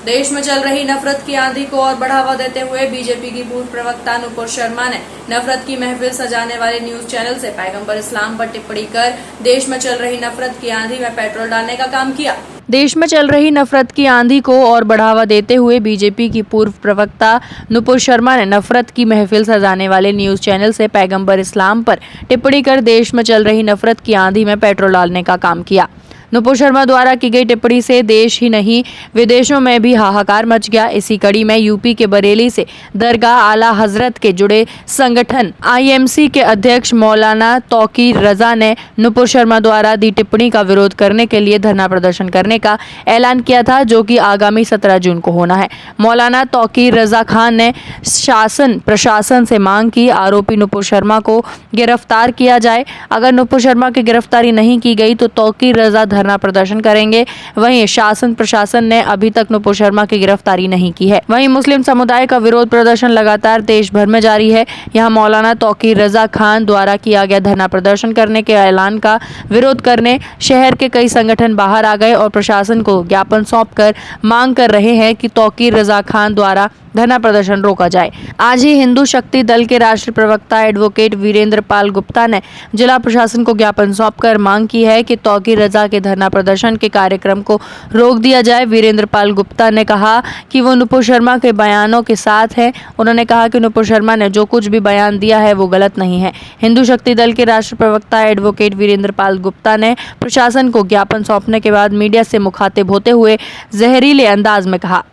देश में चल रही नफरत की आंधी को और बढ़ावा देते हुए बीजेपी की पूर्व प्रवक्ता नुपुर शर्मा ने नफरत की महफिल सजाने वाले न्यूज चैनल से पैगंबर इस्लाम पर टिप्पणी कर देश में चल रही नफरत की आंधी में पेट्रोल डालने का काम किया। देश में चल रही नफरत की आंधी को और बढ़ावा देते हुए बीजेपी की पूर्व प्रवक्ता नुपुर शर्मा ने नफरत की महफिल सजाने वाले न्यूज चैनल से पैगंबर इस्लाम पर टिप्पणी कर देश में चल रही नफरत की आंधी में पेट्रोल डालने का काम किया। नुपुर शर्मा द्वारा की गई टिप्पणी से देश ही नहीं विदेशों में भी हाहाकार मच गया। इसी कड़ी में यूपी के बरेली से दरगाह आला हजरत के जुड़े संगठन आईएमसी के अध्यक्ष मौलाना तौकीर रजा ने नुपुर शर्मा द्वारा दी टिप्पणी का विरोध करने के लिए धरना प्रदर्शन करने का ऐलान किया था, जो कि आगामी 17 जून को होना है। मौलाना तौकीर रजा खान ने शासन प्रशासन से मांग की आरोपी नुपुर शर्मा को गिरफ्तार किया जाए। अगर नुपुर शर्मा की गिरफ्तारी नहीं की गई तो तौकीर रजा धरना प्रदर्शन करेंगे। वहीं शासन प्रशासन ने अभी तक नुपुर शर्मा की गिरफ्तारी नहीं की है। वहीं मुस्लिम समुदाय का विरोध प्रदर्शन लगातार देश भर में जारी है। यहां मौलाना तौकीर रजा खान द्वारा किया गया धरना प्रदर्शन करने के ऐलान का विरोध करने शहर के कई संगठन बाहर आ गए और प्रशासन को ज्ञापन सौंपकर मांग कर रहे हैं कि तौकीर रजा खान द्वारा धरना प्रदर्शन रोका जाए। आज ही हिंदू शक्ति दल के राष्ट्रीय प्रवक्ता एडवोकेट वीरेंद्र पाल गुप्ता ने जिला प्रशासन को ज्ञापन सौंपकर मांग की है कि तौकीर रजा के धरना प्रदर्शन के कार्यक्रम को रोक दिया जाए। वीरेंद्र पाल गुप्ता ने कहा कि वो नुपुर शर्मा के बयानों के साथ हैं। उन्होंने कहा कि नुपुर शर्मा ने जो कुछ भी बयान दिया है वो गलत नहीं है। हिंदू शक्ति दल के राष्ट्रीय प्रवक्ता एडवोकेट वीरेंद्र पाल गुप्ता ने प्रशासन को ज्ञापन सौंपने के बाद मीडिया से मुखातिब होते हुए जहरीले अंदाज में कहा।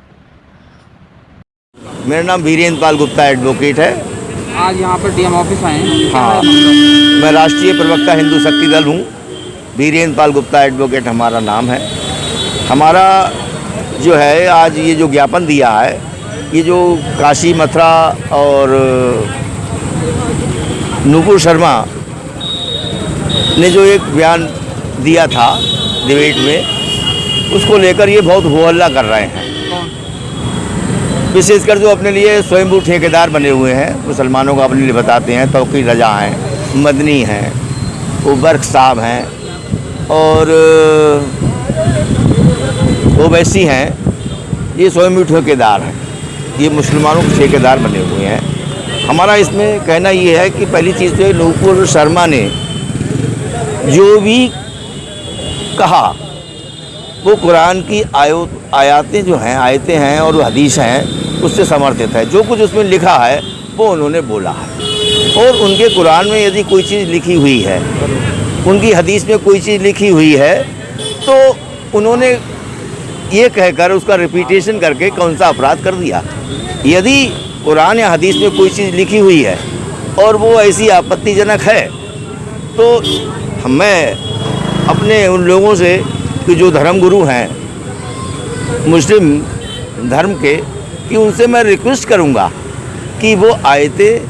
मेरा नाम वीरेंद्र पाल गुप्ता एडवोकेट है। आज यहाँ पर डीएम ऑफिस आए हैं। हाँ, मैं राष्ट्रीय प्रवक्ता हिंदू शक्ति दल हूँ। वीरेंद्र पाल गुप्ता एडवोकेट हमारा नाम है। हमारा जो है आज ये जो ज्ञापन दिया है, ये जो काशी मथुरा और नुपुर शर्मा ने जो एक बयान दिया था डिबेट में, उसको लेकर ये बहुत हो हल्ला कर रहे हैं। विशेषकर जो अपने लिए स्वयंभू ठेकेदार बने हुए हैं, मुसलमानों को अपने लिए बताते हैं, तौकीर रजा हैं, मदनी हैं, वो बर्क साहब हैं और ओवैसी हैं। ये स्वयंभू ठेकेदार हैं, ये मुसलमानों के ठेकेदार बने हुए हैं। हमारा इसमें कहना ये है कि पहली चीज़ तो नुपुर शर्मा ने जो भी कहा वो कुरान की आयतें जो हैं, आयतें हैं और हदीस हैं, उससे समर्थित है। जो कुछ उसमें लिखा है वो उन्होंने बोला है। और उनके कुरान में यदि कोई चीज़ लिखी हुई है, उनकी हदीस में कोई चीज़ लिखी हुई है, तो उन्होंने ये कहकर उसका रिपीटेशन करके कौन सा अपराध कर दिया। यदि कुरान या हदीस में कोई चीज़ लिखी हुई है और वो ऐसी आपत्तिजनक है, तो मैं अपने उन लोगों से कि जो धर्मगुरु हैं मुस्लिम धर्म के, कि उनसे मैं रिक्वेस्ट करूंगा कि वो आयतें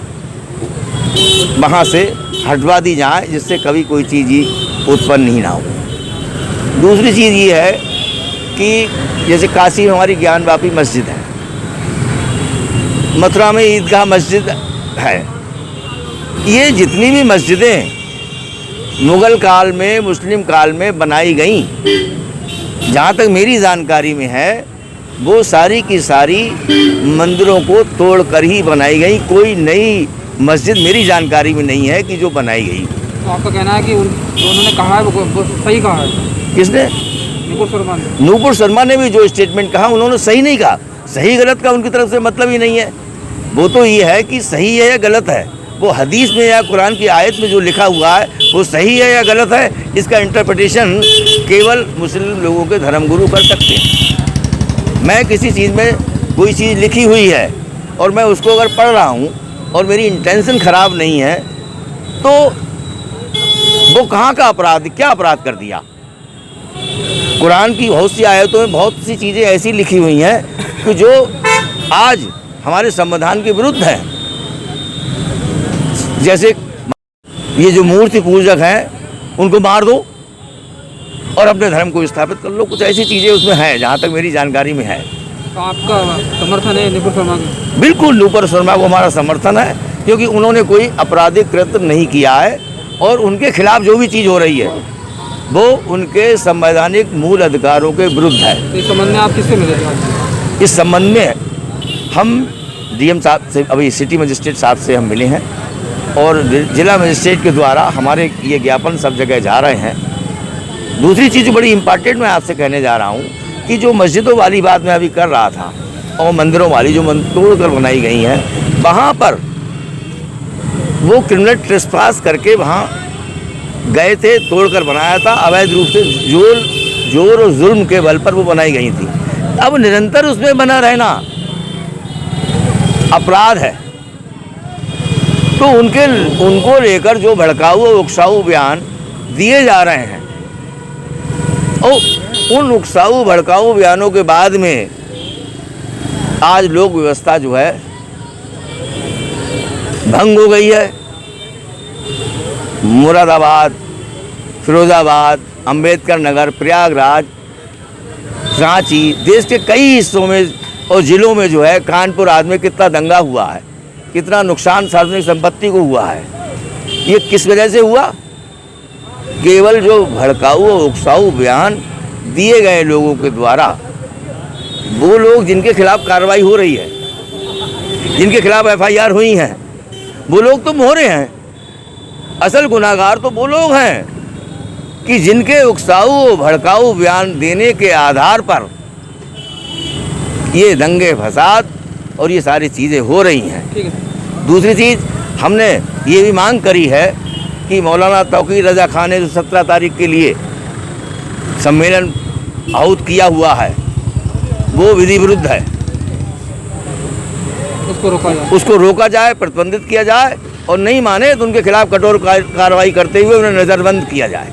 वहाँ से हटवा दी जाए, जिससे कभी कोई चीज़ ही उत्पन्न ही ना हो। दूसरी चीज़ ये है कि जैसे काशी में हमारी ज्ञानवापी मस्जिद है, मथुरा में ईदगाह मस्जिद है। ये जितनी भी मस्जिदें मुग़ल काल में, मुस्लिम काल में बनाई गई, जहाँ तक मेरी जानकारी में है, वो सारी की सारी मंदिरों को तोड़कर ही बनाई गई। कोई नई मस्जिद मेरी जानकारी में नहीं है कि जो बनाई गई। तो आपका कहना है कि उन्होंने कहा है वो सही कहा है? किसने? नुपुर शर्मा ने। नुपुर शर्मा ने भी जो स्टेटमेंट कहा, उन्होंने सही नहीं कहा। सही गलत का उनकी तरफ से मतलब ही नहीं है। वो तो ये है कि सही है या गलत है। वो हदीस में या कुरान की आयत में जो लिखा हुआ है वो सही है या गलत है, इसका इंटरप्रिटेशन केवल मुस्लिम लोगों के धर्मगुरु कर सकते हैं। मैं किसी चीज़ में कोई चीज़ लिखी हुई है और मैं उसको अगर पढ़ रहा हूँ और मेरी इंटेंशन ख़राब नहीं है, तो वो कहाँ का अपराध, क्या अपराध कर दिया। कुरान की बहुत सी आयतों में बहुत सी चीज़ें ऐसी लिखी हुई हैं कि जो आज हमारे संविधान के विरुद्ध है। जैसे ये जो मूर्ति पूजक हैं उनको मार दो और अपने धर्म को स्थापित कर लो। कुछ ऐसी चीज़ें उसमें हैं जहाँ तक मेरी जानकारी में है। तो आपका समर्थन है नुपुर शर्मा का? बिल्कुल, नुपुर शर्मा को हमारा समर्थन है, क्योंकि उन्होंने कोई आपराधिक कृत्य नहीं किया है और उनके खिलाफ जो भी चीज़ हो रही है वो उनके संवैधानिक मूल अधिकारों के विरुद्ध है। तो इस संबंध में आप किससे मिले थे? इस संबंध में हम डीएम साहब से, अभी सिटी मजिस्ट्रेट साहब से हम मिले हैं और जिला मजिस्ट्रेट के द्वारा हमारे ये ज्ञापन सब जगह जा रहे हैं। दूसरी चीज़ बड़ी इम्पॉर्टेंट मैं आपसे कहने जा रहा हूँ कि जो मस्जिदों वाली बात मैं अभी कर रहा था और मंदिरों वाली जो तोड़ कर बनाई गई हैं, वहाँ पर वो क्रिमिनल ट्रेसपास करके वहाँ गए थे, तोड़कर बनाया था, अवैध रूप से जोर और जुल्म के बल पर वो बनाई गई थी। अब निरंतर उसमें बना रहना अपराध है। तो उनको लेकर जो भड़काऊ और उकसाऊ बयान दिए जा रहे हैं और उन उकसाऊ भड़काऊ बयानों के बाद में आज लोक व्यवस्था जो है भंग हो गई है। मुरादाबाद, फिरोजाबाद, अंबेडकर नगर, प्रयागराज, रांची, देश के कई हिस्सों में और ज़िलों में जो है, कानपुर आदि में कितना दंगा हुआ है, कितना नुकसान सार्वजनिक संपत्ति को हुआ है। ये किस वजह से हुआ? केवल जो भड़काऊ और उकसाऊ बयान दिए गए लोगों के द्वारा, वो लोग जिनके खिलाफ कार्रवाई हो रही है, जिनके खिलाफ FIR हुई हैं, वो लोग तो मोहरे हैं। असल गुनाहगार तो वो लोग हैं कि जिनके उकसाऊ और भड़काऊ बयान देने के आधार पर ये दंगे फसाद और ये सारी चीज़ें हो रही हैं। दूसरी चीज़, हमने ये भी मांग करी है कि मौलाना तौकीर रज़ा खान ने जो 17 तारीख के लिए सम्मेलन आहूत किया हुआ है, वो विधि विरुद्ध है। उसको रोका जाए, प्रतिबंधित किया जाए और नहीं माने तो उनके खिलाफ कठोर कार्रवाई करते हुए उन्हें नज़रबंद किया जाए।